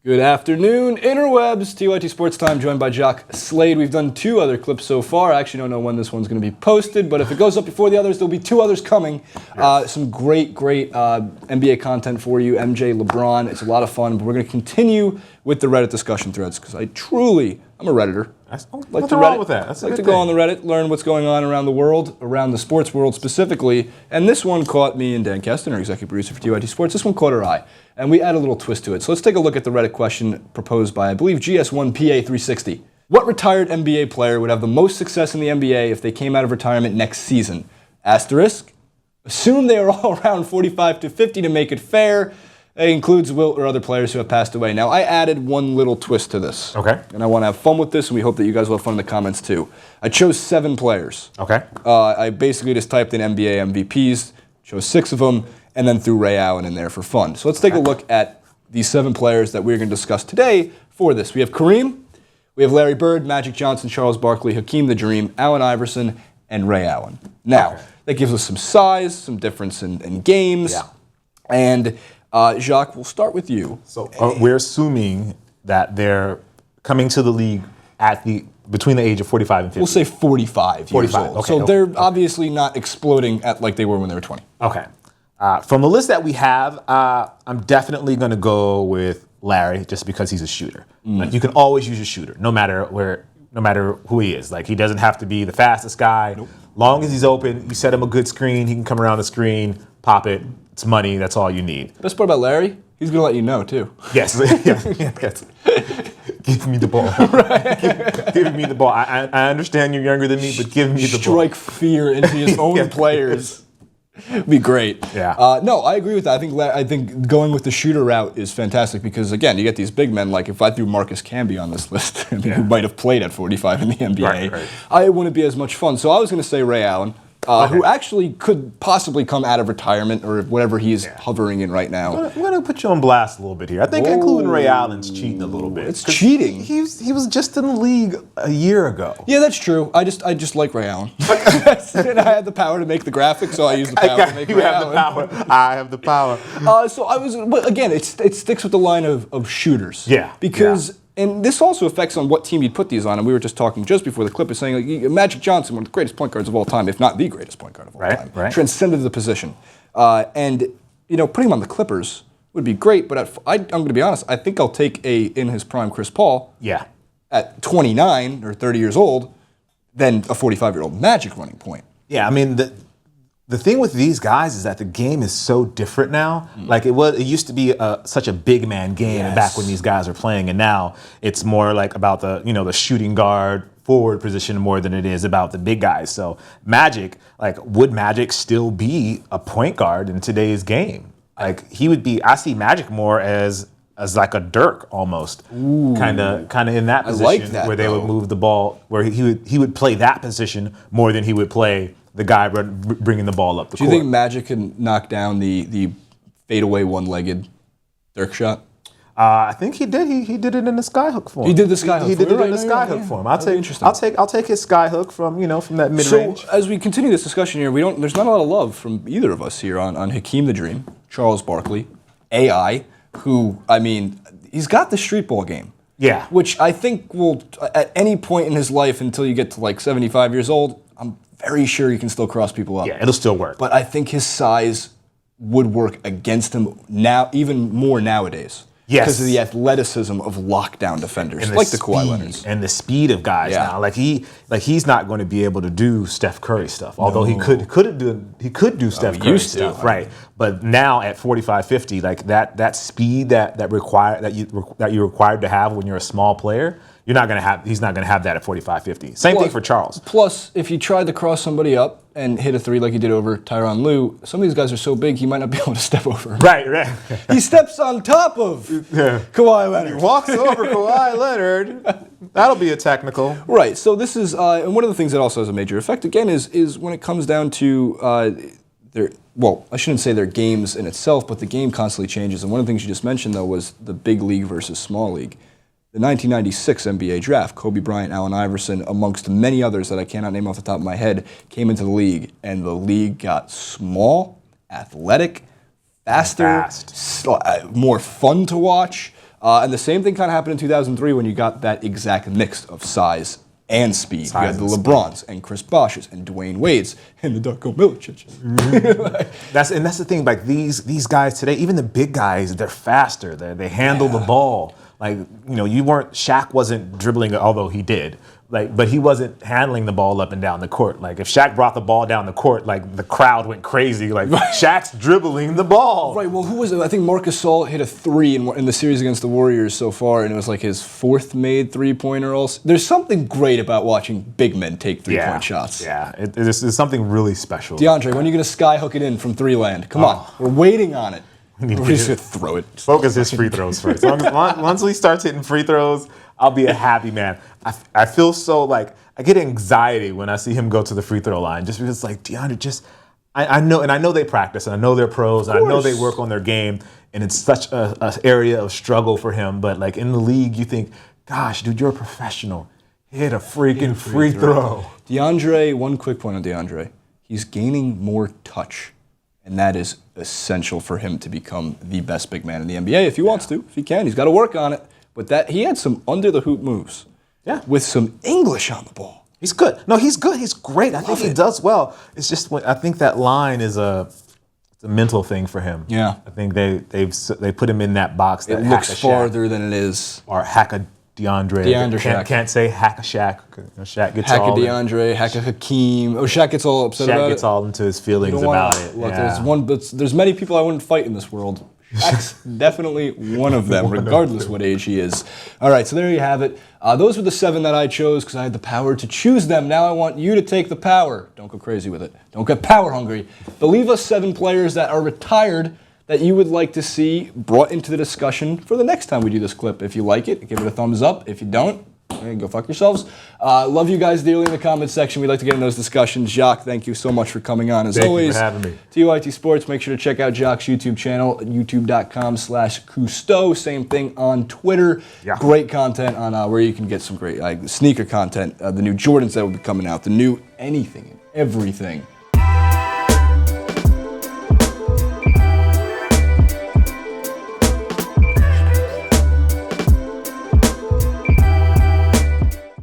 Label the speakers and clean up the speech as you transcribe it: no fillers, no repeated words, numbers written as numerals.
Speaker 1: Good afternoon, interwebs. G.O.A.T Sports Time, joined by Jock Slade. We've done 2 other clips so far. I actually don't know when this one's going to be posted, but if it goes up before the others, there'll be 2 others coming. Some great NBA content for you. MJ, LeBron. It's a lot of fun, but we're going to continue with the Reddit discussion threads because I'm a Redditor.
Speaker 2: Nothing wrong with that. That's a
Speaker 1: like
Speaker 2: good
Speaker 1: to
Speaker 2: thing.
Speaker 1: go on the Reddit, learn what's going on around the world, around the sports world specifically. And this one caught me and Dan Keston, our executive producer for G.O.A.T Sports. This one caught our eye. And we add a little twist to it. So let's take a look at the Reddit question proposed by, I believe, GS1PA360. What retired NBA player would have the most success in the NBA if they came out of retirement next season? Asterisk. Assume they are all around 45 to 50 to make it fair. It includes Wilt or other players who have passed away. Now, I added one little twist to this.
Speaker 2: Okay.
Speaker 1: And I want to have fun with this, and we hope that you guys will have fun in the comments, too. I chose 7 players.
Speaker 2: Okay.
Speaker 1: I basically just typed in NBA MVPs, chose 6 of them, and then threw Ray Allen in there for fun. So let's take a look at these 7 players that we're going to discuss today for this. We have Kareem, we have Larry Bird, Magic Johnson, Charles Barkley, Hakeem the Dream, Allen Iverson, and Ray Allen. Now, that gives us some size, some difference in games.
Speaker 2: Yeah.
Speaker 1: And Jacques, we'll start with you.
Speaker 2: So we're assuming that they're coming to the league between the age of 45 and 50.
Speaker 1: We'll say 45 years old.
Speaker 2: Okay,
Speaker 1: so they're obviously not exploding at like they were when they were 20.
Speaker 2: Okay. From the list that we have, I'm definitely going to go with Larry just because he's a shooter. Like, you can always use a shooter, no matter who he is. Like, he doesn't have to be the fastest guy. Nope. Long as he's open, you set him a good screen, he can come around the screen, pop it. It's money. That's all you need.
Speaker 1: Best part about Larry, he's going to let you know, too.
Speaker 2: Yes. Yes. Give me the ball. Right. Give me the ball. I understand you're younger than me, but give me the ball.
Speaker 1: Strike fear into his own players. Be great.
Speaker 2: Yeah.
Speaker 1: No, I agree with that. I think going with the shooter route is fantastic because, again, you get these big men. Like, if I threw Marcus Camby on this list, who might have played at 45 in the NBA, I wouldn't be as much fun. So I was going to say Ray Allen. Who actually could possibly come out of retirement or whatever he's hovering in right now.
Speaker 2: I'm going to put you on blast a little bit here. I think including Ray Allen's cheating a little bit.
Speaker 1: It's cheating.
Speaker 2: He was just in the league a year ago.
Speaker 1: Yeah, that's true. I just like Ray Allen. And I had the power to make the graphic, so I used the power to make Ray Allen.
Speaker 2: I have the power.
Speaker 1: But again, it sticks with the line of shooters.
Speaker 2: Yeah.
Speaker 1: Because... And this also affects on what team you'd put these on. And we were just talking just before the clip is saying like, Magic Johnson, one of the greatest point guards of all time, if not the greatest point guard of all time, transcended the position. And putting him on the Clippers would be great. But I'm going to be honest. I think I'll take in his prime Chris Paul.
Speaker 2: Yeah.
Speaker 1: At 29 or 30 years old, than a 45-year-old Magic running point.
Speaker 2: Yeah. I mean the thing with these guys is that the game is so different now. Like it used to be such a big man game back when these guys were playing, and now it's more like about the shooting guard forward position more than it is about the big guys. So Magic, would Magic still be a point guard in today's game? Like he would be. I see Magic more as like a Dirk almost, kind of in that position where they would move the ball, where he would play that position more than he would play the guy bringing the ball up the court.
Speaker 1: Do you think Magic can knock down the fadeaway one-legged Dirk shot?
Speaker 2: I think he did. He did it in the skyhook form.
Speaker 1: He did the skyhook.
Speaker 2: He did it in the skyhook form. I'll take his skyhook from that mid-range.
Speaker 1: So as we continue this discussion here, there's not a lot of love from either of us here on Hakeem the Dream, Charles Barkley, AI, who he's got the street ball game.
Speaker 2: Yeah.
Speaker 1: Which I think will at any point in his life until you get to 75 years old, I'm very sure you can still cross people up.
Speaker 2: Yeah, it'll still work.
Speaker 1: But I think his size would work against him now, even more nowadays.
Speaker 2: Yes.
Speaker 1: Because of the athleticism of lockdown defenders, like the Kawhi Leonards.
Speaker 2: And the speed of guys now. He's not going to be able to do Steph Curry stuff. Although he could do Steph Curry stuff. Right. But now at 45, 50, that speed that you're required to have when you're a small player, he's not going to have that at 45, 50. Same thing for Charles.
Speaker 1: Plus, if he tried to cross somebody up and hit a 3 like he did over Tyronn Lue, some of these guys are so big he might not be able to step over.
Speaker 2: Right.
Speaker 1: He steps on top of Kawhi Leonard.
Speaker 2: He walks over Kawhi Leonard. That'll be a technical.
Speaker 1: Right. So this is, and one of the things that also has a major effect, again, is when it comes down to I shouldn't say their games in itself, but the game constantly changes. And one of the things you just mentioned, though, was the big league versus small league. The 1996 NBA draft, Kobe Bryant, Allen Iverson, amongst many others that I cannot name off the top of my head, came into the league, and the league got small, athletic, faster, more fun to watch. And the same thing kind of happened in 2003 when you got that exact mix of size and speed. You had the LeBrons and Chris Bosh's and Dwayne Wade's and the Darko Milicic.
Speaker 2: That's the thing. Like these guys today, even the big guys, they're faster. They handle the ball. Like Shaq wasn't dribbling, although he did. But he wasn't handling the ball up and down the court. Like if Shaq brought the ball down the court, like the crowd went crazy. Like Shaq's dribbling the ball.
Speaker 1: Right. Well, who was it? I think Marc Gasol hit a 3 in the series against the Warriors so far, and it was like his 4th made 3-pointer. There's something great about watching big men take 3-point shots.
Speaker 2: Yeah, it's something really special.
Speaker 1: DeAndre, when are you going to sky hook it in from 3 land? Come on, we're waiting on it. We're just going to throw it.
Speaker 2: Focus his free throws first. Once he starts hitting free throws, I'll be a happy man. I feel so like I get anxiety when I see him go to the free throw line, just because like DeAndre I know they practice and I know they're pros and I know they work on their game and it's such a area of struggle for him. But like in the league, you think, gosh, dude, you're a professional. Hit a freaking free throw.
Speaker 1: DeAndre, one quick point on DeAndre. He's gaining more touch. And that is essential for him to become the best big man in the NBA if he wants to, if he can. He's got to work on it. But he had some under-the-hoop moves with some English on the ball.
Speaker 2: He's good. No, he's good. He's great. I think he does well. It's just I think that line is it's a mental thing for him.
Speaker 1: Yeah.
Speaker 2: I think they put him in that box. That
Speaker 1: it looks farther than it is.
Speaker 2: Or hack a DeAndre. Can't say hack a Shaq. Shaq gets
Speaker 1: hack
Speaker 2: all
Speaker 1: a DeAndre, hack a Hakeem. Oh, Shaq gets all upset about it.
Speaker 2: Shaq gets all into his feelings about it.
Speaker 1: Look, there's many people I wouldn't fight in this world. Shaq's definitely one of them, regardless what age he is. All right, so there you have it. Those were the 7 that I chose because I had the power to choose them. Now I want you to take the power. Don't go crazy with it. Don't get power hungry. But leave us 7 players that are retired that you would like to see brought into the discussion for the next time we do this clip. If you like it, give it a thumbs up. If you don't, go fuck yourselves. Love you guys dearly in the comments section. We'd like to get in those discussions. Jacques, thank you so much for coming on. As always,
Speaker 2: thank you for having me.
Speaker 1: G.O.A.T Sports, make sure to check out Jacques' YouTube channel, youtube.com/Cousteau. Same thing on Twitter.
Speaker 2: Yeah.
Speaker 1: Great content on where you can get some great sneaker content, the new Jordans that will be coming out, the new anything and everything